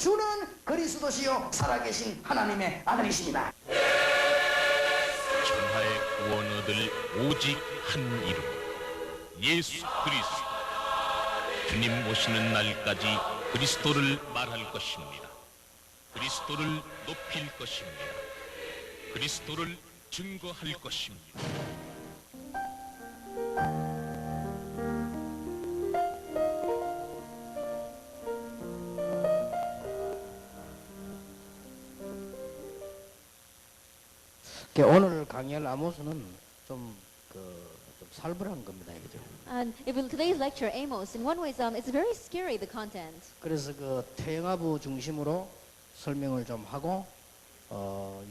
주는 그리스도시요 살아계신 하나님의 아들이십니다. 천하의 구원 얻을 오직 한 이름 예수 그리스도. 주님 오시는 날까지 그리스도를 말할 것입니다. 그리스도를 높일 것입니다. 그리스도를 증거할 것입니다. 오늘 강의할 아모스는 좀 살벌한 겁니다, 그죠? And if today's lecture, Amos, in one way, it's very scary, the content. 그래서 태영아부 중심으로 설명을 좀 하고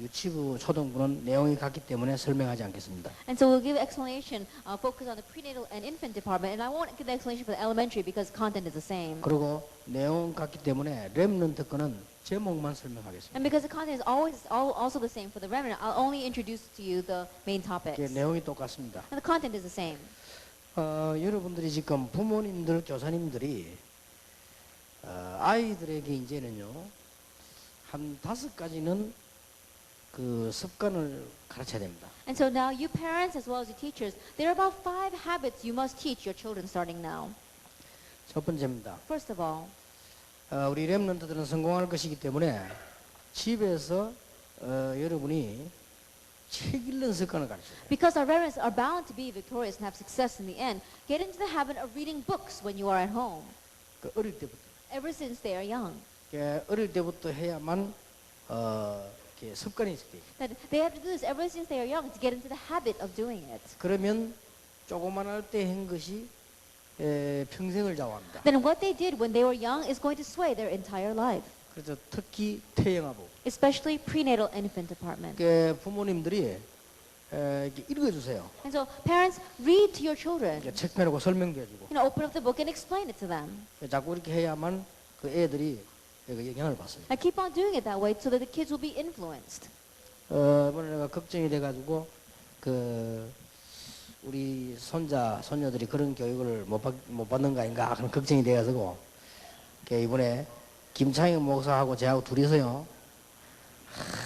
유치부, 초등부는 내용이 같기 때문에 설명하지 않겠습니다. And so we'll give explanation, focus on the prenatal and infant department, and I won't give the explanation for the elementary because content is the same. 그리고 내용 같기 때문에 렘넌트 거는 제목만 설명하겠습니다. And because the content is also the same for the remnant, I'll only introduce to you the main topics. 내용이 똑같습니다. And the content is the same. 여러분들이 지금 부모님들, 교사님들이 아이들에게 이제는요 한 5가지는 그 습관을 가르쳐야 됩니다. And so now you parents as well as you teachers, there are about 5 habits you must teach your children starting now. 첫 번째입니다. First of all, 우리 렘넌트들은 성공할 것이기 때문에 집에서 여러분이 책 읽는 습관을 가르쳐야 돼요. because our remnants are bound to be victorious and have success in the end, get into the habit of reading books when you are at home, 어릴 때부터. ever since they are young. 어릴 때부터 해야만 이렇게 습관이 있어요. That they have to do this ever since they are young to get into the habit of doing it. 그러면 조그만할 때 한 것이 평생을 좌우합니다. Then what they did when they were young is going to sway their entire life, 그래서 특히 태영아부. especially prenatal and infant department. 부모님들이 이렇게 읽어주세요. And so parents, read to your children. 책 펴놓고 설명도 해주고. Open up the book and explain it to them. 자꾸 이렇게 해야만 그 애들이 영향을 받습니다. And keep on doing it that way so that the kids will be influenced. 이번에 내가 걱정이 돼가지고 우리 손녀들이 그런 교육을 못 받는 거 아닌가 그런 걱정이 돼가지고 이번에 김창영 목사하고 저하고 둘이서요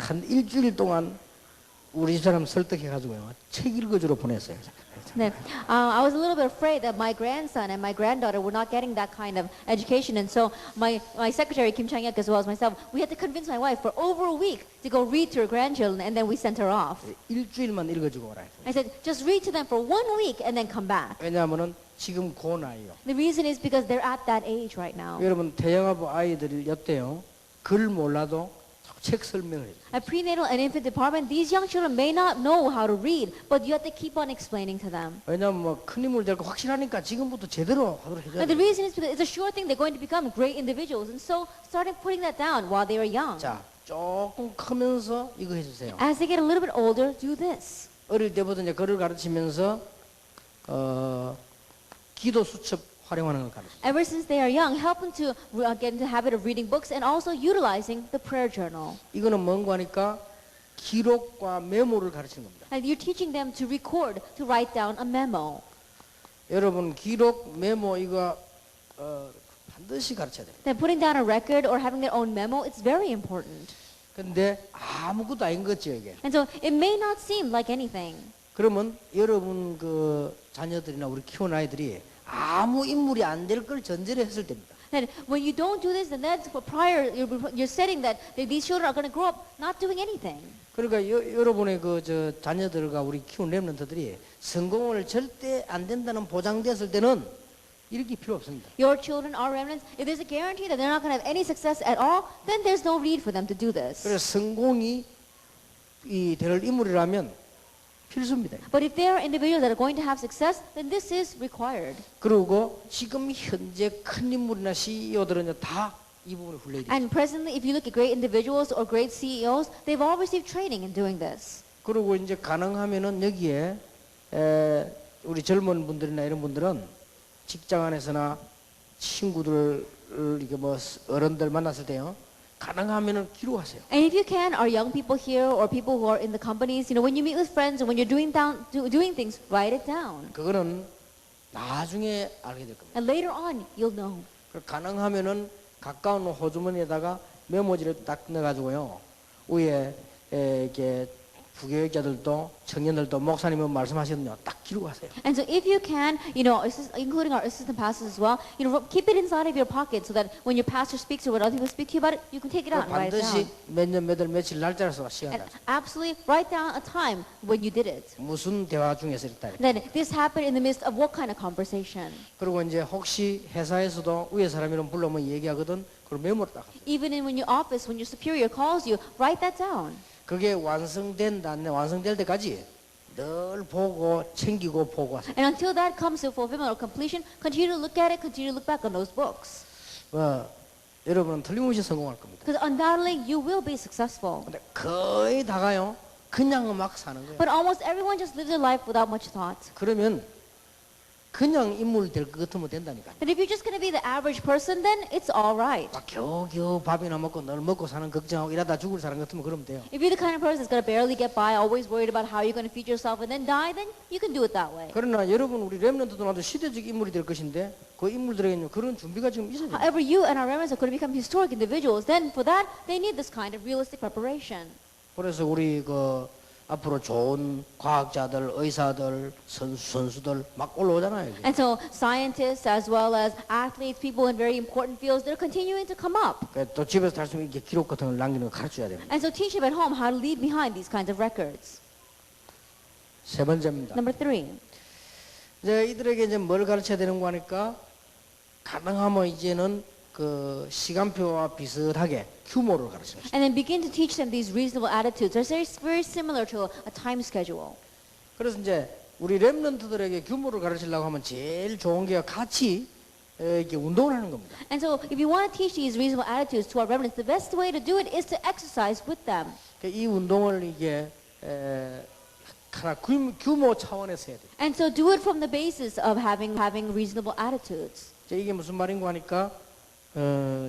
한 일주일 동안 우리 사람 설득해가지고요 책 읽어주러 보냈어요. Then, I was a little bit afraid that my grandson and my granddaughter were not getting that kind of education, and so my secretary Kim Chang-hyuk as well as myself, we had to convince my wife for over a week to go read to her grandchildren, and then we sent her off. 일주일만 읽어주고 오라. I said, just read to them for 1 week and then come back. 왜냐하면은 지금 그 나이요. The reason is because they're at that age right now. 여러분 태영아부 아이들이 였대요. 글 몰라도 책 설명을 해요. At prenatal and infant department, these young children may not know how to read, but you have to keep on explaining to them. 왜냐하면 큰 힘을 될 거 확실하니까 지금부터 제대로 하도록 해줘야 And the 돼요. reason is because it's a sure thing they're going to become great individuals, and so starting putting that down while they are young. 자, 조금 크면서 이거 해주세요. As they get a little bit older, do this. 어릴 때부터 이제 글을 가르치면서 기도 수첩 활용하는 걸 가르쳐요. Ever since they are young, help them to get into the habit of reading books and also utilizing the prayer journal. 이거는 뭔가 하니까 기록과 메모를 가르치는 겁니다. And you're teaching them to record, to write down a memo. 여러분 기록, 메모 이거 반드시 가르쳐야 돼요. Then putting down a record or having their own memo, it's very important. 근데 아무것도 아닌 거죠 이게. And so it may not seem like anything. 그러면 여러분 그 자녀들이나 우리 키운 아이들이 아무 인물이 안 될 걸 전제를 했을 때입니다. That when you don't do this, then that's for prior. You're setting that these children are going to grow up not doing anything. 그러니까 여러분의 자녀들과 우리 키운 렘넌트들이 성공을 절대 안 된다는 보장됐을 때는 읽기 필요 없습니다. Your children are remnants. If there's a guarantee that they're not going to have any success at all, then there's no need for them to do this. 그래서 성공이 될 인물이라면 필수입니다. But if there are individuals that are going to have success, then this is required. 그리고 지금 현재 큰 인물이나 CEO들은 다 이 부분을 훈련이 돼요. And presently, if you look at great individuals or great CEOs, they've all received training in doing this. 그리고 이제 가능하면은 여기에 우리 젊은 분들이나 이런 분들은 직장 안에서나 친구들 이게 어른들 만났을 때요. 가능하면은 기록하세요. And if you can, our young people here or people who are in the companies, when you meet with friends and when you're doing things, write it down. 그거는 나중에 알게 될 겁니다. And later on, you'll know. 가능하면은 가까운 호주머니에다가 메모지를 딱 넣어가지고요. 위에 이렇게 부교육자들도 청년들도 목사님은 말씀하시거든요. 딱 기록하세요. And so if you can, including our assistant pastors as well, keep it inside of your pocket so that when your pastor speaks or when other people speak to you about it, you can take it out and write it 반드시 down. 몇 년, 몇 월, 며칠 날짜를 써 시간. And absolutely write down a time when you did it. 무슨 대화 중에서 이랬다. Then this happened in the midst of what kind of conversation? 그리고 이제 혹시 회사에서도 위에 사람 이름 불러면 얘기하거든. 그리고 메모를 딱 하세요. Even in your office, when your superior calls you, write that down. 그게 완성된다, 안 돼. 완성될 때까지 늘 보고 챙기고 보고 하세요. And until that comes to fulfillment or completion, continue to look at it, continue to look back on those books. 여러분은 틀림없이 성공할 겁니다. Because undoubtedly you will be successful. 근데 거의 다가요. 그냥 막 사는 거예요. But almost everyone just lives their life without much thought. 그러면 그냥 인물 될 것 같으면 된다니까. And if you're just going to be the average person, then it's all right. 막 겨우겨우 밥이나 먹고 늘 먹고 사는 걱정하고 이러다 죽을 사람 같으면 그러면 돼요. If you're the kind of person that's going to barely get by, always worried about how you're going to feed yourself and then die, then you can do it that way. 그러나 여러분 우리 렘넌트도 나도 시대적 인물이 될 것인데 그 인물들에게는 그런 준비가 지금 있어야 돼요. However, you and our remnants are going to become historic individuals. Then for that, they need this kind of realistic preparation. 그래서 우리 앞으로 좋은 과학자들, 의사들, 선수들 막 올라오잖아요. 이제. And so scientists as well as athletes, people in very important fields, they're continuing to come up. 또 집에서 할 수 있는 이렇게 기록 같은 걸 남기는 거 가르쳐야 됩니다. And so teach them at home how to leave behind these kinds of records. 세 번째입니다. Number 3. 이제 이들에게 이제 뭘 가르쳐야 되는 거 하니까 가능하면 이제는 그 시간표와 비슷하게 규모를 가르쳐요. And then begin to teach them these reasonable attitudes. They're very similar to a time schedule. 그래서 이제 우리 렘넌트들에게 규모를 가르치려고 하면 제일 좋은 게 같이 이렇게 운동을 하는 겁니다. And so if you want to teach these reasonable attitudes to our remnants, the best way to do it is to exercise with them. 이 운동을 이게 하나 규모 차원에서 해야 돼요. And so do it from the basis of having reasonable attitudes. 이게 무슨 말인가 하니까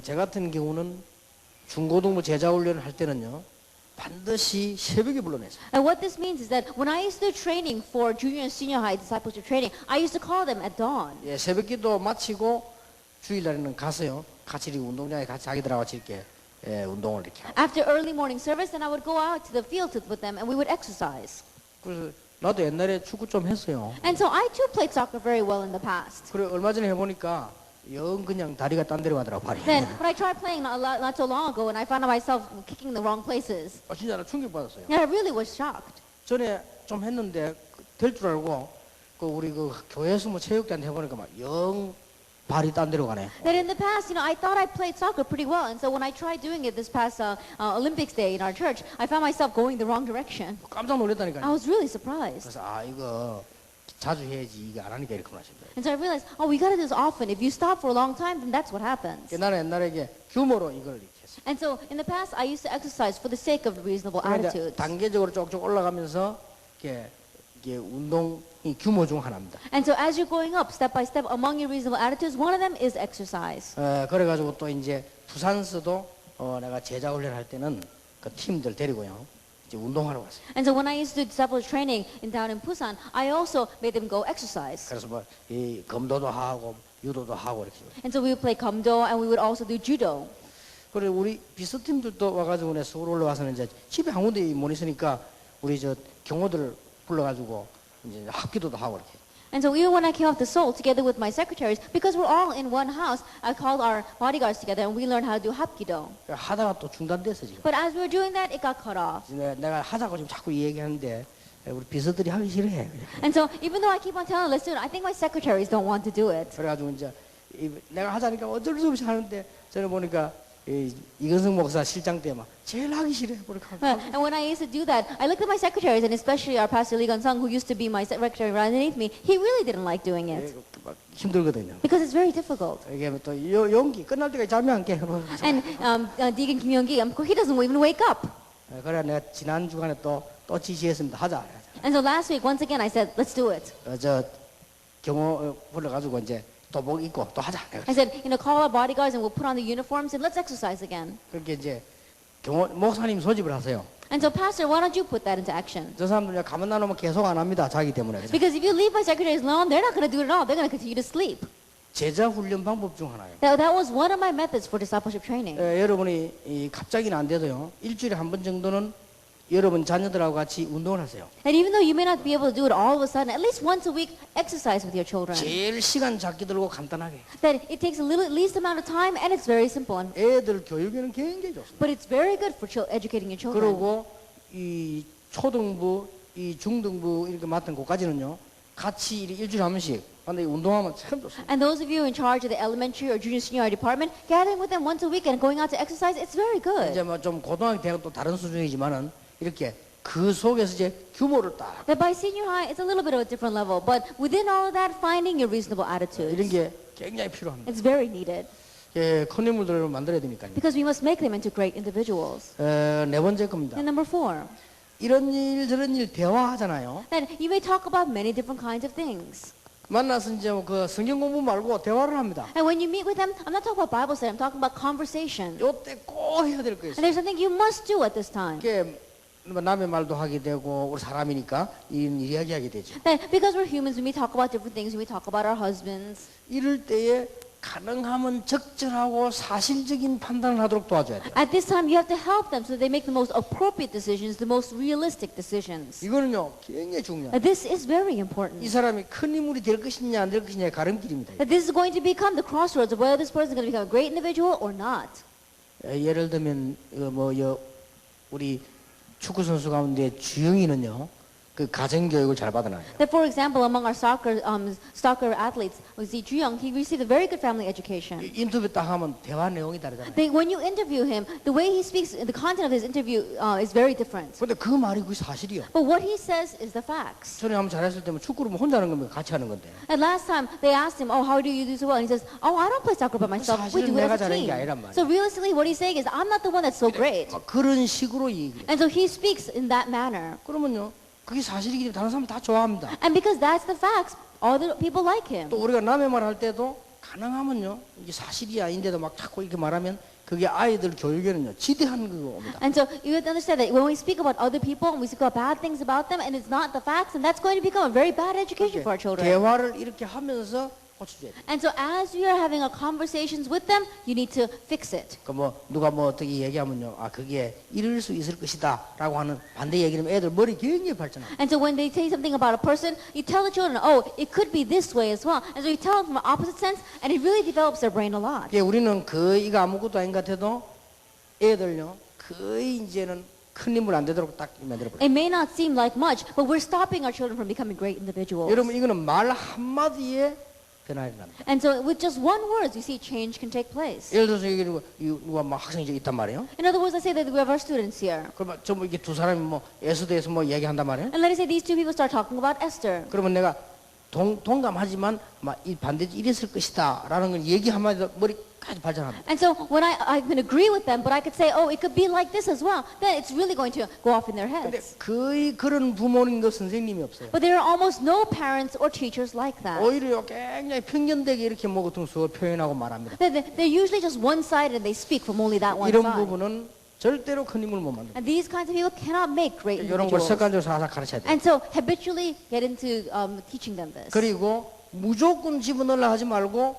제 같은 경우는 중고등부 제자훈련을 할 때는요 반드시 새벽에 불러내죠. And what this means is that when I used to do training for junior and senior high discipleship training, I used to call them at dawn. 예, 새벽기도 마치고 주일날에는 가서요 같이 운동장에 같이 자기들하고 같이 이렇게 운동을 이렇게 하고. After early morning service, then I would go out to the field with them and we would exercise. 그래서 나도 옛날에 축구 좀 했어요. And so I too played soccer very well in the past. 그래 얼마 전에 해보니까 영 그냥 다리가 딴 데로 가더라고 발이. Then when I tried playing not so long ago, and I found myself kicking the wrong places, 진짜 나 충격 받았어요. and I really was shocked. 전에 좀 했는데 될 줄 알고 우리 교회에서 뭐 체육대회 해보니까 막 영 발이 딴 데로 가네. That in the past, I thought I played soccer pretty well, and so when I tried doing it this past Olympics day in our church, I found myself going the wrong direction. 깜짝 놀랐다니까요. I was really surprised. 그래서 이거 자주 해야지 이게 안 하니까 이렇게 하십니다. And so I realized, we got to do this often. If you stop for a long time, then that's what happens. 나는 옛날에 이게 규모로 이걸 이렇게 했어요. And so in the past, I used to exercise for the sake of reasonable 그러니까 attitudes. 단계적으로 쭉쭉 올라가면서 이게 운동이 규모 중 하나입니다. And so as you're going up, step by step, among your reasonable attitudes, one of them is exercise. 그래가지고 또 이제 부산서도 내가 제자 훈련할 때는 그 팀들 데리고요 이제 운동하러 갔어요. And so when I used to do discipleship training down in Busan, I also made them go exercise. 그래서 뭐 이 검도도 하고 유도도 하고 이렇게. And so we would play Kamdo and we would also do judo. 그리고 우리 비서팀들도 와가지고 내 서울 올라와서는 이제 집에 아무도 못 있으니까 우리 저 경호들 불러가지고 이제 합기도도 하고 이렇게. And so even when I came up to Seoul together with my secretaries, because we're all in one house, I called our bodyguards together and we learned how to do hapkido. 하다가 또 중단됐어 지금. But as we were doing that, it got cut off. 내가 하자고 지금 자꾸 얘기하는데 우리 비서들이 하기 싫어해. And so even though I keep on telling let's do it, I think my secretaries don't want to do it. 그래가지고 이제 내가 하자니까 어쩔 수 없이 하는데 저는 보니까 이근성 목사 실장 때 막 제일 하기 싫어해. And when I used to do that, I looked at my secretaries, and especially our pastor Lee Gun-sung, who used to be my secretary right underneath me, he really didn't like doing it. 막 힘들거든요. Because it's very difficult. 이게 또 용기 끝날 때까지 잠이 안 깨. And Deacon Kim Young-gi, he doesn't even wake up. 그래 내가 지난 주간에 또 지시했습니다. 하자. And so last week, once again, I said, let's do it. 저 경호 불러가지고 이제 도복 입고 또 하자. I said, call our bodyguards and we'll put on the uniforms and let's exercise again. 그렇게 이제 경호 목사님 소집을 하세요. And so, Pastor, why don't you put that into action? 저 사람들 가만 놔놓으면 계속 안 합니다. 자기 때문에. Because if you leave my secretaries alone, they're not going to do it at all. They're going to continue to sleep. 제자 훈련 방법 중 하나예요. That was one of my methods for discipleship training. 여러분이 갑자기는 안 돼도요. 일주일에 한 번 정도는 여러분 자녀들하고 같이 운동을 하세요. And even though you may not be able to do it all of a sudden, at least once a week, exercise with your children. 제일 시간 작게 들고 간단하게. That it takes a little, least amount of time, and it's very simple. 애들 교육에는 굉장히 좋습니다. But it's very good for educating your children. 그리고 이 초등부, 이 중등부 이렇게 맡은 곳까지는요. 같이 일주일에 한 번씩 근데 운동하면 참 좋습니다. And those of you in charge of the elementary or junior senior high department, gathering with them once a week and going out to exercise, it's very good. 이제 뭐 좀 고등학교 대학 또 다른 수준이지만은 이렇게 그 속에서 이제 규모를 딱 That by senior high, it's a little bit of a different level, but within all of that, finding your reasonable 이런 attitudes, 게 굉장히 필요합니다. it's very needed 큰 인물들을 만들어야 되니까요. because we must make them into great individuals. 네 번째 겁니다. And number 4, 이런 일 저런 일 대화하잖아요. that you may talk about many different kinds of things. 만나서 이제 그 성경 공부 말고 대화를 합니다. And when you meet with them, I'm not talking about Bible study, I'm talking about conversation. 요때 꼭 해야 될 거 And 있어요. there's something you must do at this time. 이게 뭐 남의 말도 하게 되고 우리 사람이니까 이야기하게 되죠. That because we're humans, we may talk about different things, we may talk about our husbands. 이럴 때에 가능하면 적절하고 사실적인 판단을 하도록 도와줘야 돼요. At this time, you have to help them so that they make the most appropriate decisions, the most realistic decisions. 이거는요 굉장히 중요해요. This is very 이 important. 사람이 큰 인물이 될 것이냐 안 될 것이냐의 가름길입니다. That this is going to become the crossroads of whether this person is going to become a great individual or not. 예를 들면 우리 축구 선수 가운데 주영이는요 그 가정 교육을 잘 받아놔요. That, for example, among our soccer athletes, we see Ju Young. He received a very good family education. 인터뷰 딱 하면 대화 내용이 다르잖아요. When you interview him, the way he speaks, the content of his interview is very different. 근데 그 말이 그게 사실이요. But what he says is the facts. 전에 한번 잘했을 때면 축구를 뭐 혼자 하는 겁니까? 같이 하는 건데. And last time they asked him, "Oh, how do you do so well?" And he says, "Oh, I don't play soccer by myself. We do 사실은 it 내가 as a 잘하는 게 team." 아니란 말이야. So realistically, what he's saying is, "I'm not the one that's so great." 막 그런 식으로 얘기해요. And so he speaks in that manner. 그러면요 그게 사실이기 때문에 다른 사람 다 좋아합니다. And because that's the facts, all the people like him. 또 우리가 남의 말 할 때도 가능하면요 이게 사실이 아닌데도 막 자꾸 이렇게 말하면 그게 아이들 교육에는요 지대한 그겁니다. And so you have to understand that when we speak about other people and we speak about bad things about them and it's not the facts, and that's going to become a very bad education for our children. 대화를 이렇게 하면서 고쳐줘야 돼. And so as you are having a conversations with them, you need to fix it. 그 뭐 누가 뭐 어떻게 얘기하면요 아 그게 이럴 수 있을 것이다라고 하는 반대 얘기는 애들 머리 굉장히 발전해요. And so when they say something about a person, you tell the children, oh, it could be this way as well. And so you tell them from an opposite sense, and it really develops their brain a lot. 예, 우리는 거의 이거 아무것도 아닌 것 같아도 애들요 거의 이제는 큰 인물 안 되도록 딱 만들어버려요. It may not seem like much, but we're stopping our children from becoming great individuals. 여러분 이거는 말 한마디에 변화가 일어납니다. And so with just one word, you see change can take place. 예를 들어서 여기 누가 막 학생이 저기 있단 말이에요. In other words, let's say that we have our students here. 그러면 전부 이게 두 사람이 뭐 예수대에서 뭐 얘기한단 말이에요. And let us say these two people start talking about Esther. 그러면 내가 동감하지만 막 이 반대지 이랬을 것이다라는 걸 얘기 한마디도 머리까지 발전합니다. And so when I can agree with them, but I could say, oh, it could be like this as well, then it's really going to go off in their 근데 heads. 거의 그런 부모님도 선생님이 없어요. But there are almost no parents or teachers like that. 오히려 굉장히 편견되게 이렇게 뭐 같은 수을 표현하고 말합니다. They're usually just one-sided and they speak from only that one 이런 side. 부분은 절대로 큰 힘을 못 만듭니다. And these kinds of people cannot make great 이런 걸 individuals. 습관적으로 살살 가르쳐야 돼요. And so habitually get into teaching them this. 그리고 무조건 집어넣으려 하지 말고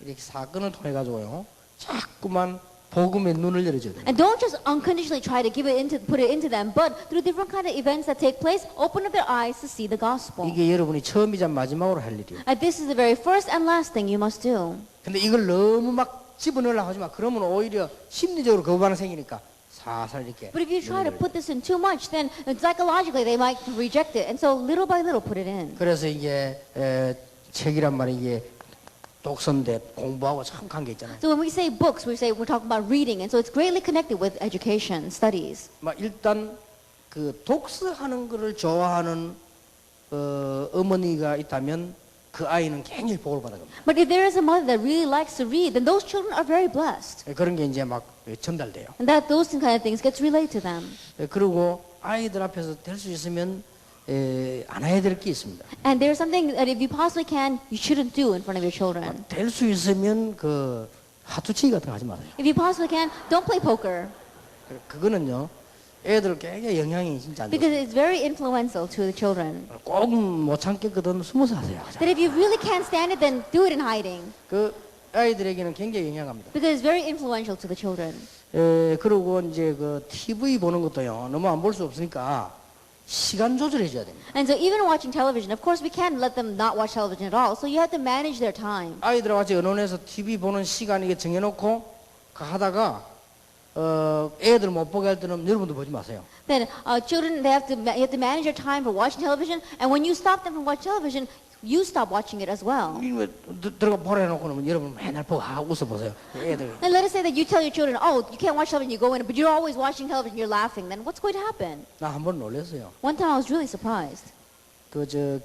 이렇게 사건을 통해 가지고요. 자꾸만 복음의 눈을 열어줘야 돼요. And don't just unconditionally try to put it into them, but through different kind of events that take place, open up their eyes to see the gospel. 이게 여러분이 처음이자 마지막으로 할 일이에요. And this is the very first and last thing you must do. 근데 이걸 너무 막 집어넣으려고 하지 마. 그러면 오히려 심리적으로 거부반응 생기니까 살살 이렇게. But if you try to put this in too much, then psychologically they might reject it. And so little by little put it in. 그래서 이게 책이란 말이 이게 독서인데 공부하고 참 관계 있잖아요. So when we say books, we're talking about reading, and so it's greatly connected with education, studies. 막 일단 그 독서하는 거를 좋아하는 어머니가 있다면 그 아이는 굉장히 복을 받는 겁니다. But if there is a mother that really likes to read, then those children are very blessed. 그런 게 이제 막 전달돼요. And that those kind of things gets relayed to them. 그리고 아이들 앞에서 될 수 있으면 안 해야 될 게 있습니다. And there's something that if you possibly can, you shouldn't do in front of your children. 될 수 있으면 그 하투치기 같은 거 하지 마세요. If you possibly can, don't play poker. 그거는요 애들 굉장히 영향이 진짜 안 because 좋습니다. it's very influential to the children. 꼭 못 참겠거든 숨어서 하세요. That if you really can't stand it, then do it in hiding 그 아이들에게는 굉장히 영향합니다. because it's very influential to the children. 그리고 이제 그 TV 보는 것도요 너무 안 볼 수 없으니까 시간 조절해 줘야 됩니다. And so even watching television, of course we can't let them not watch television at all. So you have to manage their time. 아이들하고 같이 언론에서 TV 보는 시간 이게 정해놓고 하다가 애들 못 보게 할 때는 여러분도 보지 마세요. Then children, you have to manage your time for watching television. And when you stop them from watching television, you stop watching it as well. 이거 들어가 보라 해놓고는 여러분 맨날 보고 웃어 보세요. 애들 And let us say that you tell your children, oh, you can't watch television, you go in, but you're always watching television, you're laughing. Then what's going to happen? 나 한 번 놀랐어요. One time I was really surprised.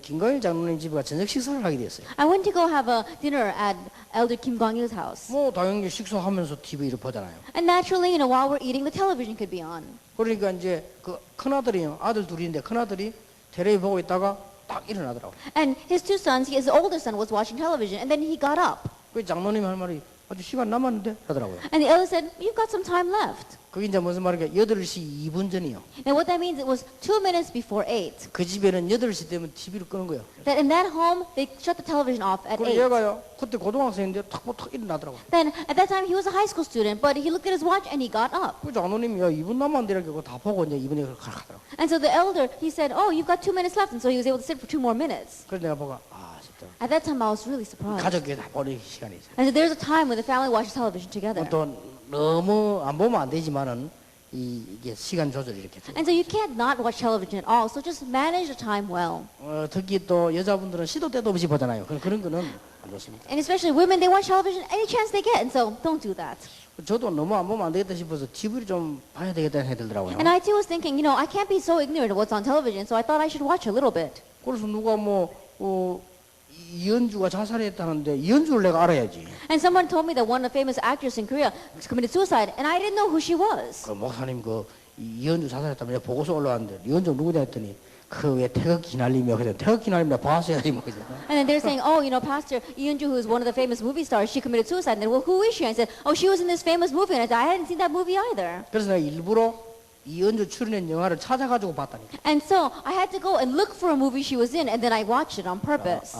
김광일 장로님 집에 가 저녁 식사를 하게 됐어요. I went to go have a dinner at Elder Kim Kwang-il's house. 뭐 당연히 식사하면서 TV를 보잖아요. And naturally, while we're eating, the television could be on. 그러니까 이제 그 큰아들이요. 아들 둘인데 큰아들이 텔레비 보고 있다가 딱 일어나더라고요. And his two sons, his older son was watching television, and then he got up. 그 장로님 할 말이 아주 시간 남았는데 하더라고요. And the elder said, you've got some time left. 그게 이제 무슨 말인가 8시 2분 전이요. And what that means, it was 2 minutes before 8. 그 집에는 8시 되면 TV를 끄는 거예요. That in that home, they shut the television off at 그리고 8. 얘가요. 그때 고등학생인데 탁 일어나더라고요. Then at that time, he was a high school student, but he looked at his watch and he got up. 그 장로님이 야 2분 남았는데 이렇게 그거 다 보고 이제 2분에 가더라고요. And so the elder, he said, oh, you've got 2 minutes left. And so he was able to sit for 2 more minutes. 그래서 내가 보고 아 싶다. At that time, I was really surprised. 가족끼리 다 보는 시간이 있어요. And so there's a time when the family watches television together. 또 너무 안 보면 안 되지만은 이게 시간 조절이 이렇게 돼요. And so you can't not watch television at all. So just manage the time well. 특히 또 여자분들은 시도 때도 없이 보잖아요. 그런 거는 안 좋습니다. And especially women, they watch television any chance they get. And so don't do that. 저도 너무 안 보면 안 되겠다 싶어서 TV를 좀 봐야 되겠다는 생각이 들더라고요. And I too was thinking, I can't be so ignorant of what's on television. So I thought I should watch a little bit. 그래서 누가 이현주가 자살했다는데 이현주를 내가 알아야지. And someone told me that one of the famous actors in Korea committed suicide. And I didn't know who she was. 그 목사님 이현주 자살했다면 내가 보고서 올라왔는데 이현주 누구냐 했더니 그 왜 태극기 날리며 그래 태극기 날리며 봤어야지 뭐 그죠. And then they're saying, oh, Pastor Iunju, who is one of the famous movie stars, she committed suicide. And then, well, who is she? And I said, oh, she was in this famous movie. And I said, I hadn't seen that movie either. 그래서 내가 일부러 이현주 출연한 영화를 찾아가지고 봤다니까. And so I had to go and look for a movie she was in, and then I watched it on purpose.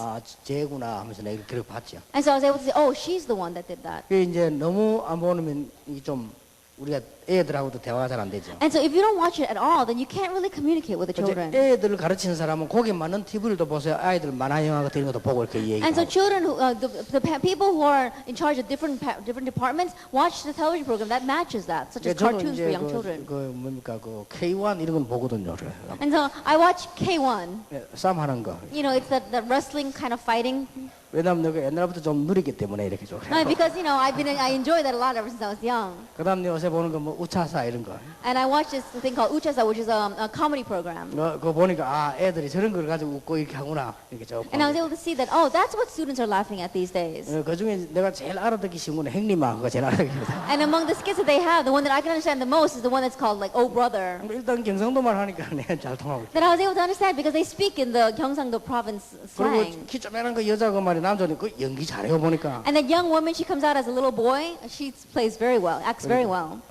쟤구나 하면서 내가 그렇게 봤죠. And so I was able to say, oh, she's the one that did that. 그 이제 너무 안 보면 이게 좀 우리가 애들하고도 대화가 잘 안 되죠. And so if you don't watch it at all, then you can't really communicate with the 이제 children. 애들을 가르치는 사람은 거기에 맞는 TV를 또 보세요. 아이들 만화 영화 같은 것도 보고 이렇게 And so 얘기하고. children, people who are in charge of different departments, watch the television program that matches that, such as 저는 cartoons for 이제 young children. 뭡니까 K1 이런 건 보거든요. And so I watch K1. 싸움 하는 거. It's the wrestling kind of fighting. 왜냐면 내가 옛날부터 좀 누리기 때문에 이렇게 좀. Because I enjoy that a lot ever since I was young. 그다음 요새 보는 거 뭐 우차사 이런 거. And I watched this thing called Uchasa, which is a comedy program. 그거 보니까 애들이 저런 걸 가지고 웃고 이렇게 하구나 이렇게 좀. And I was able to see that, oh, that's what students are laughing at these days. 그 중에 내가 제일 알아듣기 쉬운 건 행리마 그거 제일 알아듣기 힘들다. And among the skits that they have, the one that I can understand the most is the one that's called like, oh, brother. 일단 경상도말 하니까 내가 잘 통하고. That I was able to understand because they speak in the Gyeongsangdo province slang. 그리고 키 조그만한 그 여자 그 말이 남자니 그 연기 잘해요 보니까. And that young woman, she comes out as a little boy. She plays very well, acts very well.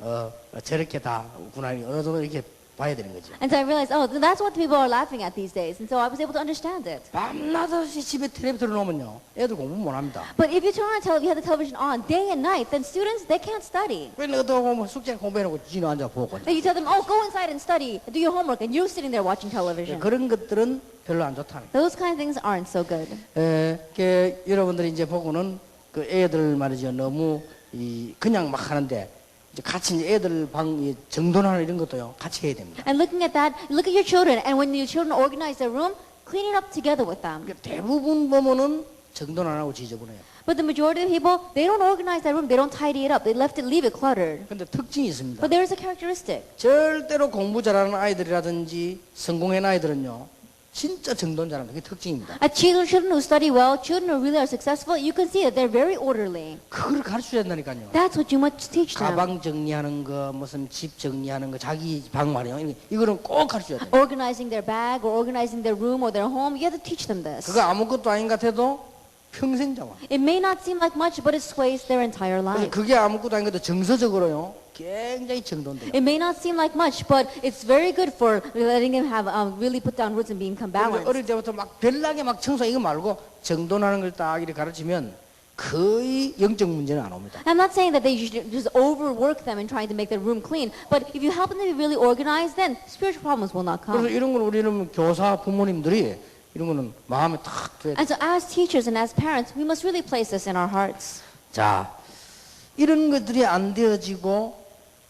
저렇게 다 구나 어느 정도 이렇게 봐야 되는 거죠. And so I realized, oh, that's what people are laughing at these days. And so I was able to understand it. 밤낮없이 집에 텔레비 틀어놓으면요 애들 공부 못합니다. But if you turn on you have the television on day and night, then students, they can't study. 그래서 어떻게 보면 숙제 공부해놓고 지는 앉아 보고. Then you tell them, oh, go inside and study, do your homework, and you're sitting there watching television. 그런 것들은 별로 안 좋다는. Those kind of things aren't so good. 여러분들이 이제 보고는 그 애들 말이죠 너무 그냥 막 하는데. 같이 애들 방 정돈하는 이런 것도요 같이 해야 됩니다. And looking at that, look at your children, and when your children organize their room, clean it up together with them. 대부분 보면은 정돈 안 하고 지저분해요. But the majority of people, they don't organize their room, they don't tidy it up, they leave it cluttered. 근데 특징이 있습니다. But there is a characteristic. 절대로 공부 잘하는 아이들이라든지 성공한 아이들은요 진짜 정돈 잘한다. 그게 특징입니다. Children who study well, children who really are successful, you can see that they're very orderly. 그걸 가르쳐야 된다니까요. That's what you must teach them. 가방 정리하는 거, 무슨 집 정리하는 거, 자기 방 마련 이거는 꼭 가르쳐야 돼요. Organizing their bag or organizing their room or their home, you have to teach them this. 그거 아무것도 아닌 것 같아도 평생 잡아. It may not seem like much, but it sways their entire 그래서 life. 그게 아무것도 아닌 것도 정서적으로요 굉장히 정돈돼요. It may not seem like much, but it's very good for letting them have really put down roots and become 그런데 balanced. 어릴 때부터 막 별나게 막 청소 이거 말고 정돈하는 걸 딱 이렇게 가르치면 거의 영적 문제는 안 옵니다. I'm not saying that they should just overwork them in trying to make their room clean, but if you help them to be really organized, then spiritual problems will not 그래서 come. 이런 걸 우리는 교사 부모님들이 이런 거는 마음에 탁 둬야 돼. And so as teachers and as parents, we must really place this in our hearts. 자, 이런 것들이 안 되어지고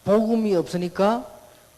복음이 없으니까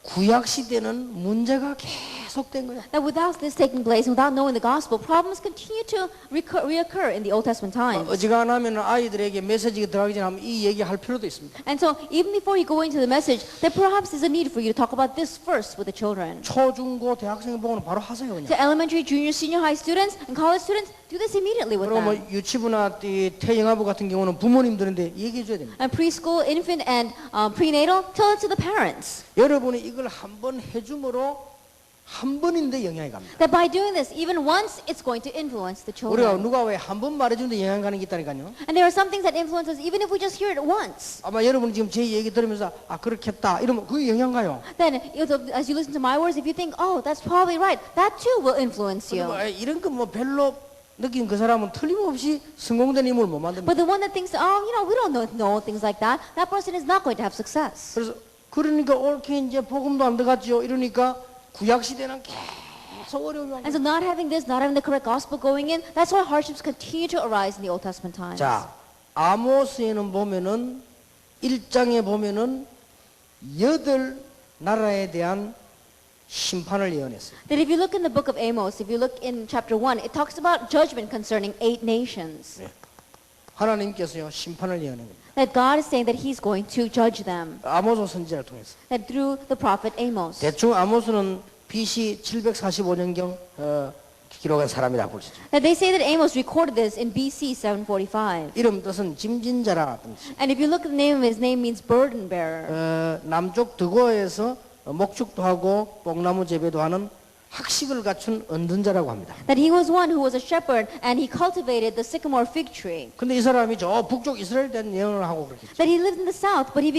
구약 시대는 문제가 계속된 거예요. That without this taking place, without knowing the gospel, problems continue to reoccur in the Old Testament times. 어지간하면 아이들에게 메시지가 들어가기 전에 한번 이 얘기할 필요도 있습니다. And so even before you go into the message, there perhaps is a need for you to talk about this first with the children. 초중고 대학생 보고는 바로 하세요 그냥. To elementary, junior, senior high students and college students, do this immediately with 그리고 뭐 them. 유치부나 이 태영아부 같은 경우는 부모님들한테 얘기해 줘야 됩니다. And preschool, infant, and prenatal, tell it to the parents. 여러분이 이걸 한번 해줌으로 한 번인데 영향이 갑니다. That by doing this, even once, it's going to influence the 우리가 children. 누가 왜 한 번 말해주는데 영향 가는 게 있다니까요. And there are some things that influence us even if we just hear it once. 아마 여러분 지금 제 얘기 들으면서 아 그렇겠다 이러면 그게 영향 가요. Then, as you listen to my words, if you think, oh, that's probably right, that too will influence you. 뭐, 이런 거 뭐 별로 느낀 그 사람은 틀림없이 성공된 인물을 못 만듭니다. But the one that thinks, oh, we don't know things like that person is not going to have success. 그래서 그러니까 옳게 이제 복음도 안 들어갔죠. 이러니까 구약 시대는 계속 어려움이 And so not having this, not having the correct gospel going in, that's why hardships continue to arise in the Old Testament times. 자, 아모스에는 보면은 1장에 보면은 8 나라에 대한 심판을 예언했어요. That if you look in the book of Amos, if you look in chapter 1, it talks about judgment concerning 8 nations. 하나님께서요 심판을 예언한 겁니다. That God is saying that He's going to judge them. 아모스 선지자를 통해서. That through the prophet Amos. 대충 아모스는 BC 745년경 기록한 사람이라 볼 수 있죠. That they say that Amos recorded this in BC 745. 이름 뜻은 짐진자라 뜻. And if you look at the name of his name means burden bearer. 남쪽 드고에서 목축도 하고 뽕나무 재배도 하는 학식을 갖춘 언든자라고 합니다. That he was one who was a shepherd and he cultivated the sycamore fig tree. 근데 이 사람이 저 북쪽 이스라엘 대한 예언을 하고 그렇게 했죠. That he lived in the south, but he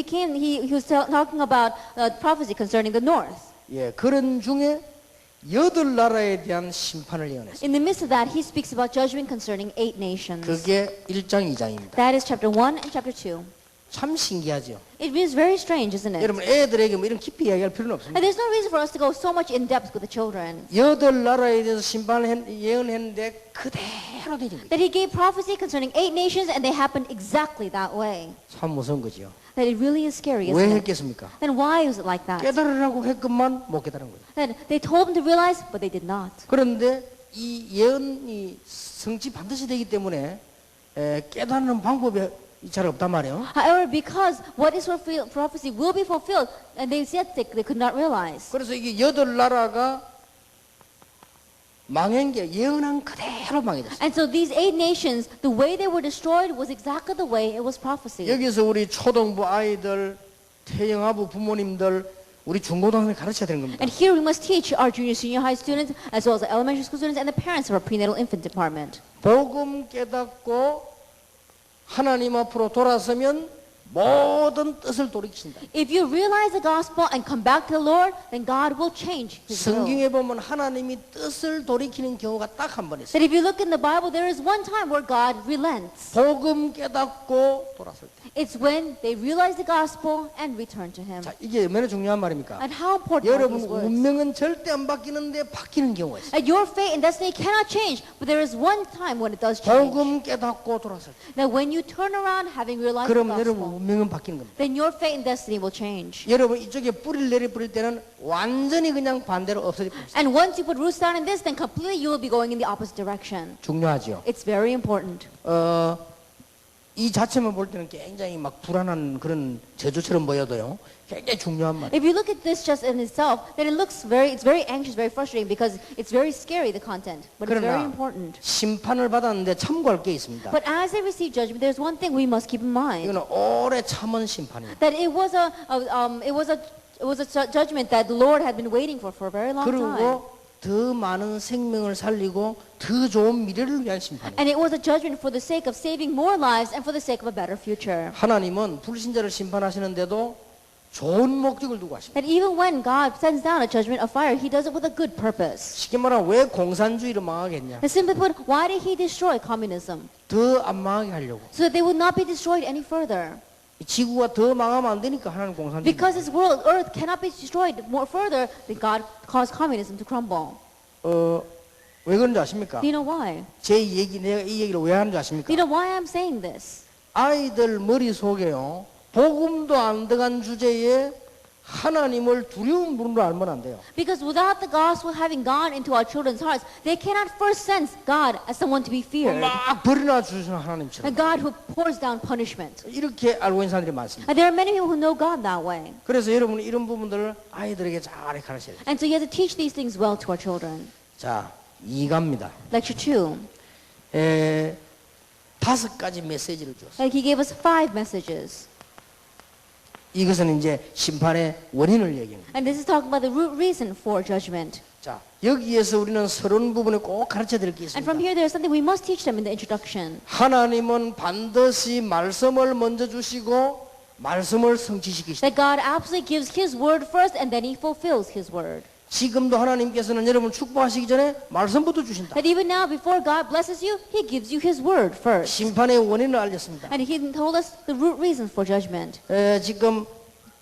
was talking about prophecy concerning the north. 예, 그런 중에 8 나라에 대한 심판을 예언했어요. In the midst of that, he speaks about judgment concerning 8 nations. 그게 1장 2장입니다. That is chapter 1 and chapter 2. 참 신기하죠. It is very strange, isn't it? 여러분 애들에게 뭐 이런 깊이 이야기할 필요는 없습니다. And there's no reason for us to go so much in depth with the children. 8 나라에 대해서 심판을 예언했는데 그대로 되는 거예요. That he gave prophecy concerning 8 nations and they happened exactly that way. 참 무서운 거죠. That it really is scary, 왜 isn't it? 했겠습니까? Then why is it like that? 깨달으라고 했건만 못 깨달은 거예요. That they told them to realize, but they did not. 그런데 이 예언이 성취 반드시 되기 때문에 깨닫는 방법이 잘 없단 말이에요. However, because what is fulfilled, prophecy will be fulfilled, and they said they could not realize. 그래서 이게 8 나라가 망한 게 예언한 그대로 망해졌어요. And so these 8 nations, the way they were destroyed was exactly the way it was prophesied. 여기서 우리 초등부 아이들, 태영아부 부모님들, 우리 중고등학생 가르쳐야 되는 겁니다. And here we must teach our junior, senior high students, as well as the elementary school students and the parents of our prenatal infant department. 복음 깨닫고 하나님 앞으로 돌아서면 모든 뜻을 돌이키신다. If you realize the gospel and come back to the Lord, then God will change His will. 성경에 보면 하나님이 뜻을 돌이키는 경우가 딱 한 번 있어요. That if you look in the Bible, there is one time where God relents. 복음 깨닫고 돌아설 때. It's when they realize the gospel and return to Him. 자, 이게 얼마나 중요한 말입니까? And how important are 여러분 these words? 운명은 절대 안 바뀌는데 바뀌는 경우가 있어요. That your fate and destiny cannot change, but there is one time when it does change. 복음 깨닫고 돌아설 때. That when you turn around having realized the 그럼 여러분 gospel, 운명은 바뀌는 겁니다. then your fate and destiny will change. 여러분 이쪽에 뿌리를 내리 뿌릴 때는 완전히 그냥 반대로 없어질 겁니다. And once you put roots down in this, then completely you will be going in the opposite direction. 중요하죠. It's very important. 이 자체만 볼 때는 굉장히 막 불안한 그런 저주처럼 보여도요. 굉장히 중요한 말. If you look at this just in itself, then it's very anxious, very frustrating because it's very scary, the content. But it's very 그러나 important. 심판을 받았는데 참고할 게 있습니다. But as they receive judgment, there's one thing we must keep in mind. 이거는 오래 참은 심판이에요. That it was a judgment that the Lord had been waiting for a very long time. 그리고 더 많은 생명을 살리고 더 좋은 미래를 위한 심판이에요. And it was a judgment for the sake of saving more lives and for the sake of a better future. 하나님은 불신자를 심판하시는데도 좋은 목적을 두고 하십니다. That even when God sends down a judgment of fire, He does it with a good purpose. 쉽게 말하면 왜 공산주의를 망하겠냐? And simply put, why did He destroy communism? 더 안 망하게 하려고. So that they would not be destroyed any further. 지구가 더 망하면 안 되니까 하나님 공산주의. Because this world, earth, cannot be destroyed more further, then God caused communism to crumble. 왜 그런지 아십니까? Do you know why? 내가 이 얘기를 왜 하는지 Do 아십니까? you know why I'm saying this? 아이들 머릿속에요. 복음도 안 들어간 주제에 하나님을 두려운 분으로 알면 안 돼요. Because without the gospel having gone into our children's hearts, they cannot first sense God as someone to be feared. 막 버리나 주시는 하나님처럼. A God who pours down punishment. 이렇게 알고 있는 사람들이 많습니다. And there are many people who know God that way. 그래서 여러분은 이런 부분들을 아이들에게 잘 가르쳐야 돼요. And so you have to teach these things well to our children. 자, 2가입니다. Lecture 2. 5가지 메시지를 주었어요. Like He gave us 5 messages. 이것은 이제 심판의 원인을 얘기합니다. And this is talking about the root reason for judgment. 자, 여기에서 우리는 서론 부분에 꼭 가르쳐 드릴 게 And from 있습니다. here, there is something we must teach them in the introduction. 하나님은 반드시 말씀을 먼저 주시고 말씀을 성취시키시다. That God absolutely gives His word first and then He fulfills His word. 지금도 하나님께서는 여러분 축복하시기 전에 말씀부터 주신다. That even now, before God blesses you, He gives you His word first. 심판의 원인을 알렸습니다. And He told us the root reasons for judgment. 지금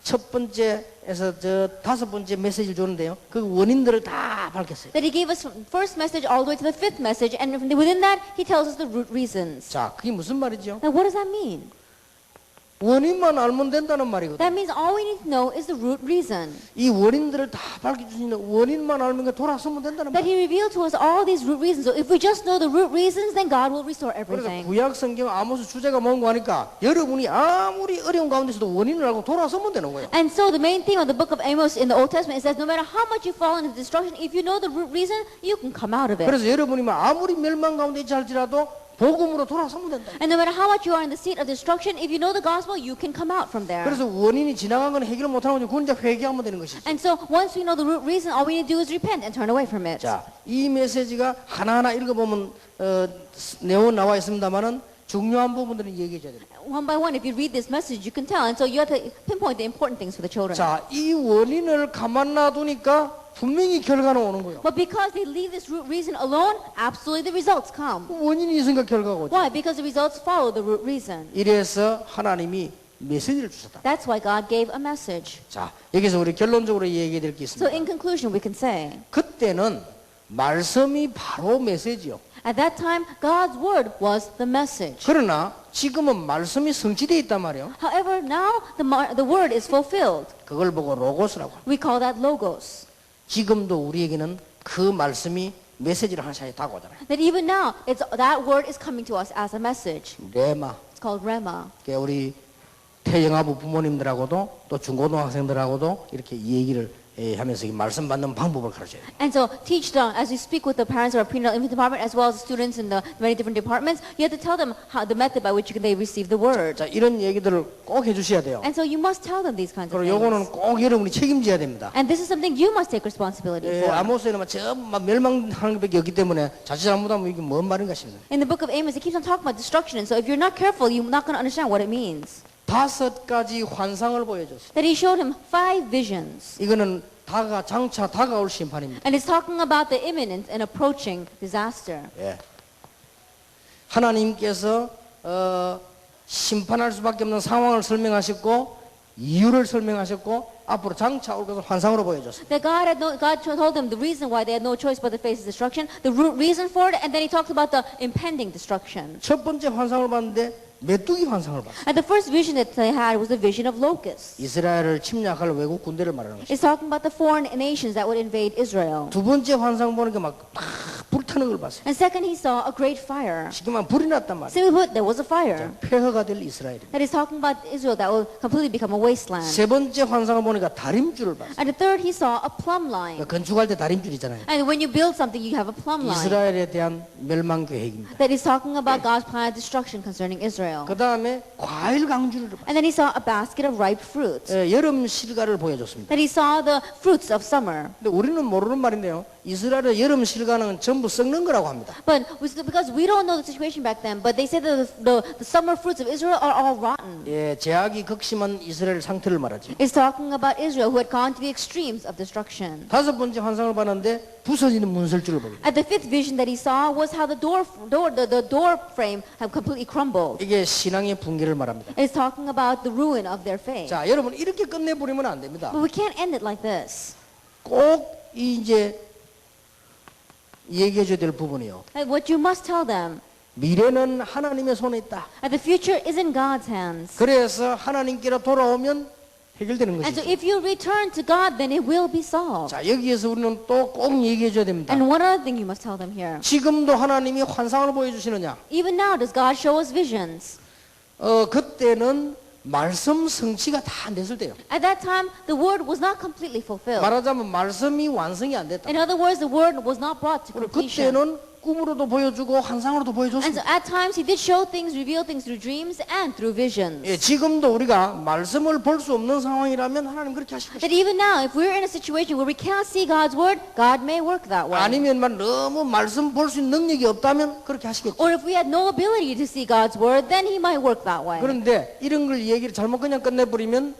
첫 번째에서 저 5번째 메시지를 줬는데요. 그 원인들을 다 밝혔어요. That He gave us from first message all the way to the 5th message, and within that, He tells us the root reasons. 자, 그게 무슨 말이죠? Now, what does that mean? 원인만 알면 된다는 말이거든요. That means all we need to know is the root reason. 이 원인들을 다 밝혀주시는 원인만 알면 돌아서면 된다는 That 말이에요. He revealed to us all these root reasons. So if we just know the root reasons, then God will restore 그래서 everything. 구약 성경 아모스 주제가 뭔고 하니까 여러분이 아무리 어려운 가운데서도 원인을 알고 돌아서면 되는 거예요. And so the main theme of the book of Amos in the Old Testament is that no matter how much you fall into destruction, if you know the root reason, you can come out of it. 그래서 여러분이 아무리 멸망 가운데 있지 할지라도 복음으로 돌아서면 된다. And no matter how much you are in the seat of destruction, if you know the gospel, you can come out from there. 그래서 원인이 지나간 건 해결 못하는 거죠. 그건 이제 회개하면 되는 것이죠. And so once we know the root reason, all we need to do is repent and turn away from it. 자, 이 메시지가 하나하나 읽어보면 내용은 나와 있습니다만은 중요한 부분들은 얘기해 줘야 됩니다. One by one, if you read this message, you can tell. And so you have to pinpoint the important things for the children. 자, 이 원인을 가만 놔두니까 분명히 결과는 오는 거예요. But because they leave this root reason alone, absolutely the results come. 원인이 있으니까 결과가 오죠. Why? Because the results follow the root reason. 이래서 하나님이 메시지를 주셨다. That's why God gave a message. 자, 여기서 우리 결론적으로 얘기해 드릴 게 So 있습니다. in conclusion, we can say, 그때는 말씀이 바로 메시지요. at that time, God's word was the message. 그러나 지금은 말씀이 성취되어 있단 말이에요. However, now the word is fulfilled. 그걸 보고 로고스라고 합니다. We call that logos. 지금도 우리에게는 그 말씀이 메시지를 하나씩 다가오잖아요. That even now, that word is coming to us as a message. 레마. It's called Rema. 그러니까 우리 태영아부 부모님들하고도 또 중고등학생들하고도 이렇게 얘기를 하면서 이 말씀 받는 방법을 가르쳐야 돼요. And so teach them, as we speak with the parents of our prenatal infant department, as well as the students in the many different departments, you have to tell them the method by which they receive the word. 자, 이런 얘기들을 꼭 해주셔야 돼요. And so you must tell them these kinds of 그리고 요거는 things. 꼭 여러분이 책임져야 됩니다. And this is something you must take responsibility for. 아모스에는 막 멸망하는 것밖에 없기 때문에 자칫 잘못하면 이게 뭔 말인가 싶습니다. In the book of Amos, it keeps on talking about destruction. And so if you're not careful, you're not going to understand what it means. 5가지 환상을 보여줬어요. That he showed him 5 visions. 이거는 장차 다가올 심판입니다. And it's talking about the imminent and approaching disaster. 예. 하나님께서 심판할 수밖에 없는 상황을 설명하셨고 이유를 설명하셨고 앞으로 장차 올 것을 환상으로 보여줬어요. That God told them the reason why they had no choice but to face destruction, the root reason for it, and then he talked about the impending destruction. 첫 번째 환상을 봤는데 메뚜기 환상을 봤어요. And the first vision that they had was the vision of locusts. 이스라엘을 침략할 외국 군대를 말하는 것이죠. It's talking about the foreign nations that would invade Israel. 두 번째 환상 보니까 막 불타는 걸 봤어요. And second, he saw a great fire. 쉽게 말하면 불이 났단 말이에요. Simply put, there was a fire. 폐허가 될 이스라엘입니다. That is talking about Israel that will completely become a wasteland. 세 번째 환상을 보니까 다림줄을 봤어요. And the third, he saw a plumb line. 건축할 때 다림줄 있잖아요. And when you build something, you have a plumb line. 이스라엘에 대한 멸망 계획입니다. That is talking about God's plan of destruction concerning Israel. 그 다음에 과일 강주를 봤어요. And then he saw a basket of ripe fruits. 여름 실과를 보여줬습니다. That he saw the fruits of summer. 근데 우리는 모르는 말인데요. 이스라엘의 여름 실과는 전부 썩은 썩는 거라고 합니다. But because we don't know the situation back then, but they say that the summer fruits of Israel are all rotten. 예, 제약이 극심한 이스라엘 상태를 말하죠. It's talking about Israel who had gone to the extremes of destruction. 다섯 번째 환상을 봤는데 부서지는 문설주를 보게 돼요. At the fifth vision that he saw was how the door frame had completely crumbled. 이게 신앙의 붕괴를 말합니다. It's talking about the ruin of their faith. 자, 여러분 이렇게 끝내버리면 안 됩니다. But we can't end it like this. 꼭 이제 얘기해줘야 될 부분이요. Like what you must tell them, 미래는 하나님의 손에 있다. that the future is in God's hands. 그래서 하나님께로 돌아오면 해결되는 And so 것이죠. if you return to God, then it will be solved. 자, 여기에서 우리는 또 꼭 얘기해줘야 됩니다. And one other thing you must tell them here. 지금도 하나님이 환상을 보여주시느냐? Even now, does God show us visions? 그때는 말씀 성취가 다 안 됐을 때요. At that time, the word was not completely fulfilled. 말하자면 말씀이 완성이 안 됐다. In other words, the word was not brought to completion. 그때는 꿈으로도 보여주고 환상으로도 And so 보여줬습니다. at times, he did show things, reveal things through dreams and through visions. 예, 지금도 우리가 말씀을 볼 수 없는 상황이라면 하나님 그렇게 하실 것입니다. That even now, if we're in a situation where we can't see God's word, God may work that way. 아니면 너무 말씀 볼 수 있는 능력이 없다면 그렇게 하시겠죠. Or if we had no ability to see God's word, then he might work that way. 그런데 이런 걸 얘기를 잘못 그냥 끝내버리면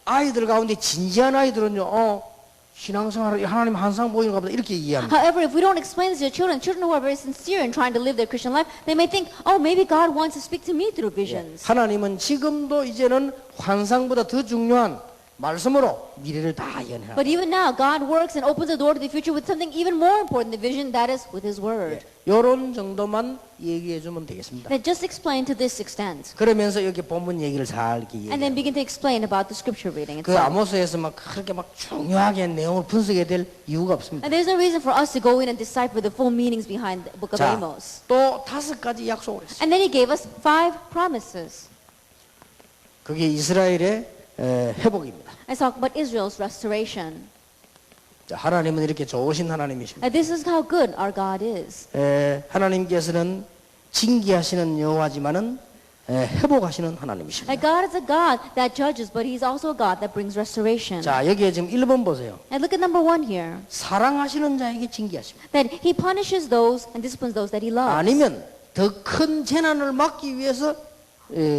아이들 가운데 진지한 아이들은요, 신앙생활 하나님 환상 보이는가 보다 이렇게 이해합니다. However, if we don't explain this to children who are very sincere in trying to live their Christian life, they may think, oh, maybe God wants to speak to me through visions. 하나님은 지금도 이제는 환상보다 더 중요한 말씀으로 미래를 다 연해합니다. But even now, God works and opens the door to the future with something even more important than vision, that is with His Word. 이런 정도만 얘기해 주면 되겠습니다. That just explain to this extent. 그러면서 여기 본문 얘기를 잘 이렇게 And then 얘기해요. begin to explain about the scripture reading 그 itself. 아모스에서 막 그렇게 막 중요하게 내용을 분석해야 될 이유가 없습니다. And there's no reason for us to go in and decipher the full meanings behind the book of 자, Amos. 또 다섯 가지 약속을 했어요. And then He gave us 5 promises. 그게 이스라엘의 회복입니다. Let's talk about Israel's restoration. 자, 하나님은 이렇게 좋으신 하나님이십니다. And this is how good our God is. 하나님께서는 징계하시는 여호와지만은 회복하시는 하나님이십니다. That God is a God that judges, but He's also a God that brings restoration. 자, 여기에 지금 1번 보세요. And look at number 1 here. 사랑하시는 자에게 징계하십니다. That He punishes those and disciplines those that He loves. 아니면 더 큰 재난을 막기 위해서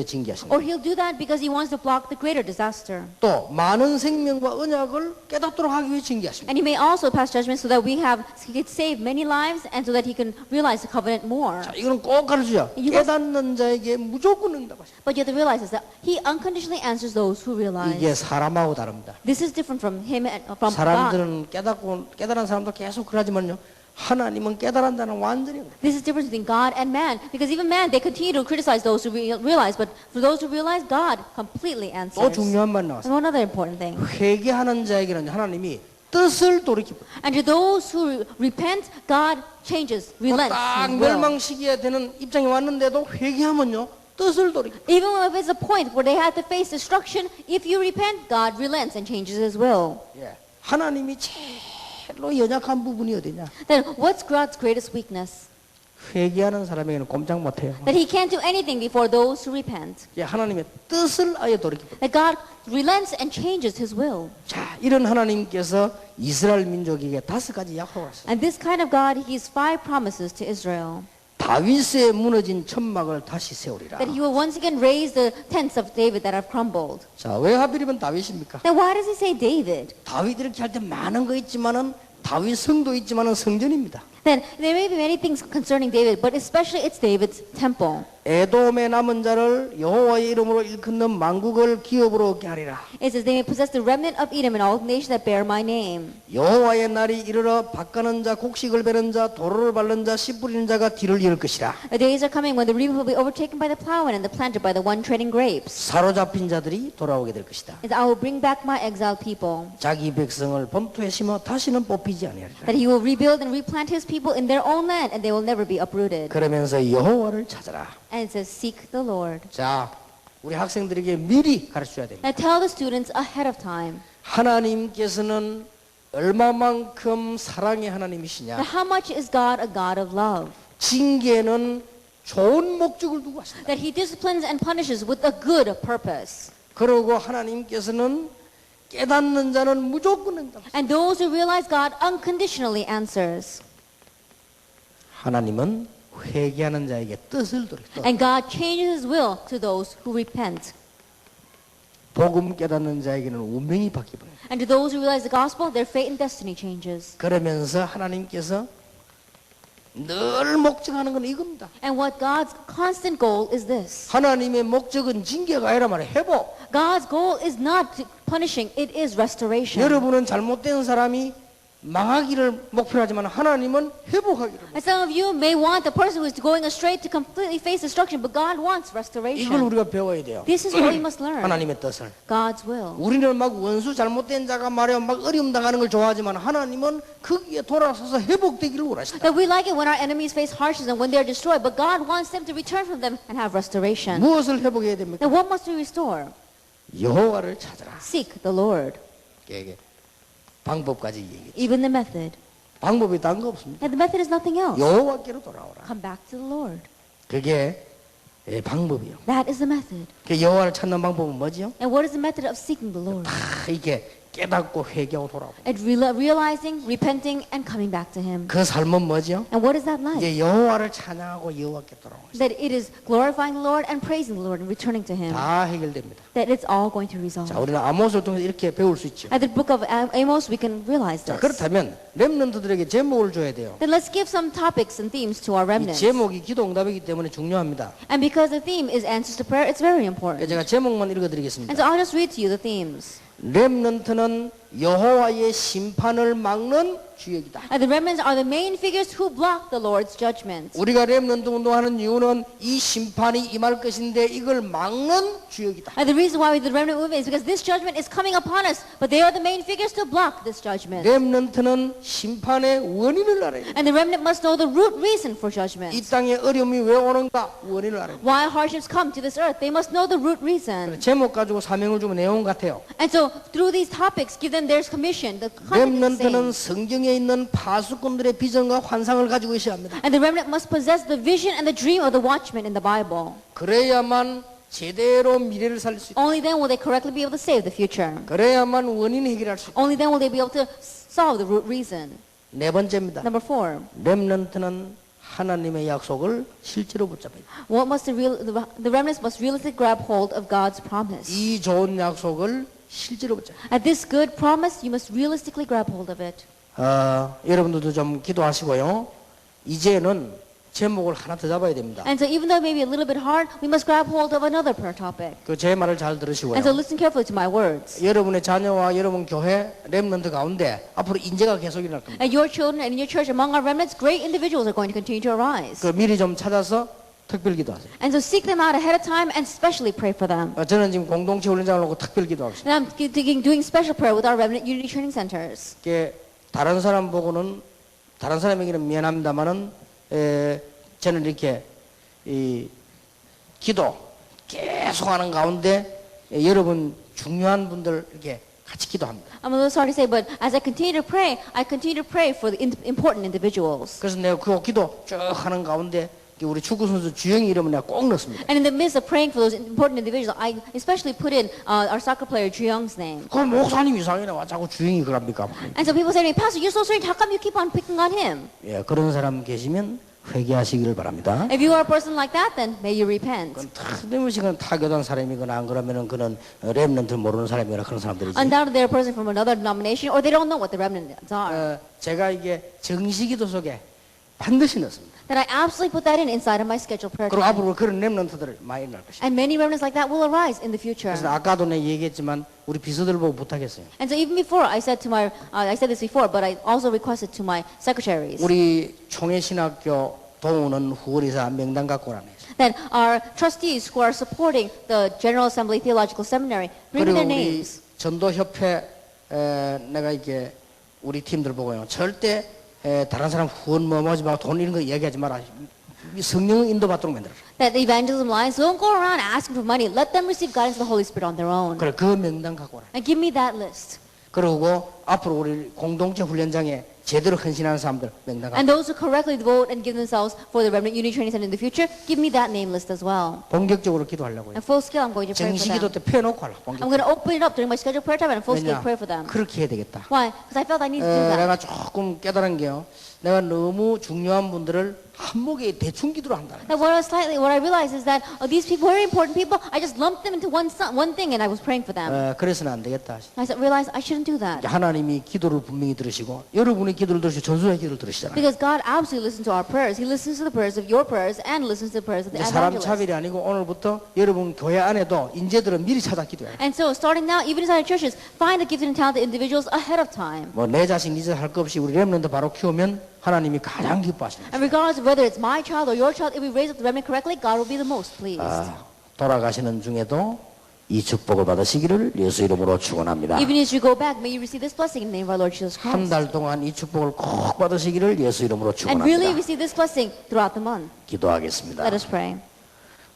징계하십니다. Or He'll do that because He wants to block the greater disaster. 또 많은 생명과 언약을 깨닫도록 하기 위해 징계하십니다. And He may also pass judgment so that He can save many lives and so that He can realize the covenant more. 자, 이거는 꼭 가르치죠. You 깨닫는 자에게 무조건 응답하십니다. But you have to realize is that He unconditionally answers those who realize. 이게 사람하고 다릅니다. This is different from Him and from God. 사람들은 깨달은 사람도 계속 그러지만요. 하나님은 깨달은다는 완전히 This is the difference between God and man. Because even man, they continue to criticize those who realize. But for those who realize, God completely 또 answers. 중요한 말 And 나왔어요. one other important thing. 회개하는 자에게는 하나님이 뜻을 돌이키고 And to those who repent, God changes, relents. 딱 His will. 멸망 시기에 되는 입장이 왔는데도 회개하면요 뜻을 돌이키고 Even if it's a point where they have to face destruction, if you repent, God relents and changes His will. 하나님이 제일로 연약한 부분이 어디냐? Then what's God's greatest weakness? 회개하는 사람에게는 꼼짝 못해요. That He can't do anything before those who repent. 하나님의 뜻을 아예 돌이키고. That God relents and changes His will. 자, 이런 하나님께서 이스라엘 민족에게 다섯 가지 약속을 하셨어요. And this kind of God, He gives 5 promises to Israel. 다윗의 무너진 천막을 다시 세우리라. That He will once again raise the tents of David that have crumbled. 자, 왜 하필이면 다윗입니까? Then why does He say David? 다윗 이렇게 할 때 많은 거 있지만은 다윗 성도 있지만은 성전입니다. Then there may be many things concerning David, but especially it's David's temple. 에돔의 남은 자를 여호와의 이름으로 일컫는 만국을 기업으로 얻게 하리라. It says they may possess the remnant of Edom and all nations that bear my name. 여호와의 날이 이르러 밭가는 자, 곡식을 베는 자, 도로를 밟는 자, 씨 뿌리는 자가 뒤를 이을 것이라. The days are coming when the reaper will be overtaken by the plowman and the planter by the one treading grapes. 사로잡힌 자들이 돌아오게 될 것이다. As I will bring back my exiled people. 자기 백성을 본토에 심어 다시는 뽑히지 아니하리라. That He will rebuild and replant His people in their own land and they will never be uprooted. 그러면서 여호와를 찾아라. And it says seek the Lord. 자, 우리 학생들에게 미리 가르쳐야 됩니다. Now tell the students ahead of time. 하나님께서는 얼마만큼 사랑의 하나님이시냐? Now how much is God a God of love? 징계는 좋은 목적을 두고 하신다. That He disciplines and punishes with a good purpose. 그러고 하나님께서는 깨닫는 자는 무조건 응답. And those who realize God unconditionally answers. 하나님은 회개하는 자에게 뜻을 돌려. And God changes His will to those who repent. 복음 깨닫는 자에게는 운명이 바뀌어요. And to those who realize the gospel, their fate and destiny changes. 그러면서 하나님께서 늘 목적하는 건 이겁니다. And what God's constant goal is this. 하나님의 목적은 징계가 아니라 말이에요. 회복. God's goal is not punishing, it is restoration. 여러분은 잘못된 사람이 망하기를 목표로 하지만 하나님은 회복하기를. And some of you may want the person who is going astray to completely face destruction, but God wants 이걸 restoration. 우리가 배워야 돼요. This is what we must learn. 하나님의 뜻을. God's will. 우리는 막 원수 잘못된 자가 말이야 막 어려움 당하는 걸 좋아하지만 하나님은 거기에 돌아서서 회복되기를 원하시다. That we like it when our enemies face harshness and when they are destroyed, but God wants them to return from them and have restoration. 무엇을 회복해야 됩니까? Then what must we restore? 여호와를 찾아라. Seek the Lord. 이게 방법까지 얘기했죠. Even the method. 방법이 딴 거 없습니다. And the method is nothing else. 여호와께로 돌아오라. Come back to the Lord. 그게 방법이요. That is the method. 그 여호와를 찾는 방법은 뭐지요? And what is the method of seeking the Lord? 다 이게 깨닫고 회개하고 돌아오고. At realizing, repenting, and coming back to Him. 그 삶은 뭐지요? And what is that like? 이제 여호와를 찬양하고 여호와께 돌아오는 것이 That it is glorifying the Lord and praising the Lord and returning to Him. 다 해결됩니다. That it's all going to resolve. 자, 우리는 아모스를 통해서 이렇게 배울 수 있죠. At the book of Amos, we can realize 자, this. 그렇다면 렘넌트들에게 제목을 줘야 돼요. Then let's give some topics and themes to our 이 remnants. 제목이 기도 응답이기 때문에 중요합니다. And because the theme is answers to prayer, it's very important. 제가 제목만 And 읽어드리겠습니다. so I'll just read to you the themes. 렘넌트는 여호와의 심판을 막는 주역이다. And the remnants are the main figures who block the Lord's judgment. 우리가 렘넌트 운동하는 이유는 이 심판이 임할 것인데 이걸 막는 주역이다. And the reason why we do the remnant movement is because this judgment is coming upon us, but they are the main figures to block this judgment. 렘넌트는 심판의 원인을 알아야 돼. And the remnant must know the root reason for judgment. 이 땅에 어려움이 왜 오는가 원인을 알아야 돼. Why hardships come to this earth, they must know the root reason. 제목 가지고 사명을 주면 내용 같아요. And so through these topics, give them their commission. The content is the 렘넌트는 same. 성경에 있는 파수꾼들의 비전과 환상을 가지고 있어야 합니다. And the remnant must possess the vision and the dream of the watchman in the Bible. 그래야만 제대로 미래를 살릴 수 있다. Only then will they correctly be able to save the future. 그래야만 원인 해결할 수 있다. Only then will they be able to solve the root reason. 네 번째입니다. Number 4. 렘넌트는 하나님의 약속을 실제로 붙잡아야 돼. What must the remnants must realistically grab hold of God's promise. 이 좋은 약속을 실제로 붙잡아야 돼. At this good promise, you must realistically grab hold of it. 여러분들도 좀 기도하시고요. 이제는 제목을 하나 더 잡아야 됩니다. And so even though it may be a little bit hard, we must grab hold of another prayer topic. 그 제 말을 잘 들으시고요. And so listen carefully to my words. 여러분의 자녀와 여러분 교회 렘넌트 가운데 앞으로 인재가 계속 일어날 겁니다. And your children and in your church, among our remnants, great individuals are going to continue to arise. 그 미리 좀 찾아서 특별 기도하세요. And so seek them out ahead of time and specially pray for them. 저는 지금 공동체 훈련장을 놓고 특별 기도하겠습니다. And I'm doing special prayer with our remnant unity training centers. 다른 사람 보고는 다른 사람에게는 미안합니다만은 저는 이렇게 이 기도 계속하는 가운데 여러분 중요한 분들 이렇게 같이 기도합니다. I'm a little sorry to say, but as I continue to pray, I continue to pray for the important individuals. 그래서 내가 그 기도 쭉 하는 가운데 우리 축구 선수 주영이 이름을 내가 꼭 넣습니다. And in the midst of praying for those important individuals, I especially put in our soccer player Ju Young's name. 그럼 목사님 이상이네 와 자꾸 주영이 그럽니까? And so people say to me, Pastor, you're so strange. How come you keep on picking on him? 예, 그런 사람 계시면 회개하시기를 바랍니다. If you are a person like that, then may you repent. 그건 틀림없이 타교단 사람이거나 안 그러면은 그는 렘넌트 모르는 사람이거나 그런 사람들이지. Undoubtedly, they're a person from another denomination, or they don't know what the remnants are. 제가 이게 정시기도 속에 반드시 넣습니다. Then I absolutely put that in inside of my scheduled prayer 그리고 time. 앞으로 그런 렘넌트들을 많이 날 것입니다. And many remnants like that will arise in the future. 그래서 아까도 내가 얘기했지만 우리 비서들 보고 부탁했어요. And so even before, I said this before, but I also requested to my secretaries 우리 총회신학교 동우는 후원이사 명단 갖고 오라네. that our trustees who are supporting the General Assembly Theological Seminary bring me 그리고 their 우리 names. 전도협회 내가 이렇게 우리 팀들 보고요. 절대 다른 사람 후원 하지 말고 돈 이런 거 얘기하지 마라. 성령 인도 받도록 만들어라. That the evangelism lines don't go around asking for money. Let them receive guidance of the Holy Spirit on their own. 그래 그 명단 갖고 오라. And give me that list. 그리고 앞으로 우리 공동체 훈련장에 제대로 헌신하는 사람들 명단 갖고. And those who correctly devote and give themselves for the Remnant Unity Training Center in the future, give me that name list as well. 본격적으로 기도하려고요. And full scale, I'm going to pray for 정시기도 them. 때 펴놓고 하려. I'm going to open it up during my scheduled prayer time and full scale 왜냐? pray for them. 그렇게 해야 되겠다. Why? Because I felt I needed to do that. 내가 조금 깨달은 게요. 내가 너무 중요한 분들을 한목에 대충 기도를 한다. Now what I realized is that these people, very important people, I just lumped them into one thing and I was praying for them. 그래서는 안 되겠다. I realized I shouldn't do that. 하나님이 기도를 분명히 들으시고 여러분의 기도를 들으시고 전수의 기도를 들으시잖아요. Because God absolutely listens to our prayers. He listens to the prayers of your prayers and listens to the prayers of the 사람 evangelists. 차별이 아니고 오늘부터 여러분 교회 안에도 인재들은 미리 찾아 기도해요. And so starting now, even inside our churches, find the gifted and talented individuals ahead of time. 뭐 내 자식 네 자식 할 것 없이 우리 렘넌트 바로 키우면 하나님이 가장 기뻐하십니다. And regardless of whether it's my child or your child, if we raise up the remnant correctly, God will be the most pleased. 돌아가시는 중에도 이 축복을 받으시기를 예수 이름으로 축원합니다. Even as you go back, may you receive this blessing in the name of our Lord Jesus 한 Christ. 달 동안 이 축복을 꼭 받으시기를 예수 이름으로 And really 축원합니다. receive this blessing throughout the month. 기도하겠습니다. Let us pray.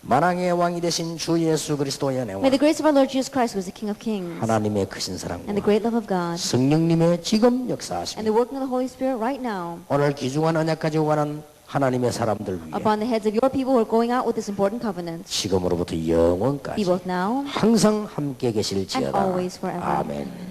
만왕의 왕이 되신 주 예수 그리스도의 May 은혜와 the grace of our Lord Jesus Christ, who is the King of Kings, 하나님의 크신 and 사랑과 the great love of God, 성령님의 지금 and 역사하심 the working of the Holy Spirit right now 오늘 귀중한 언약 가지고 가는 하나님의 사람들 위해 upon the heads of your people who are going out with this important covenant, 지금으로부터 be 영원까지 both now 항상 함께 and 계실지어다. always forever. 아멘.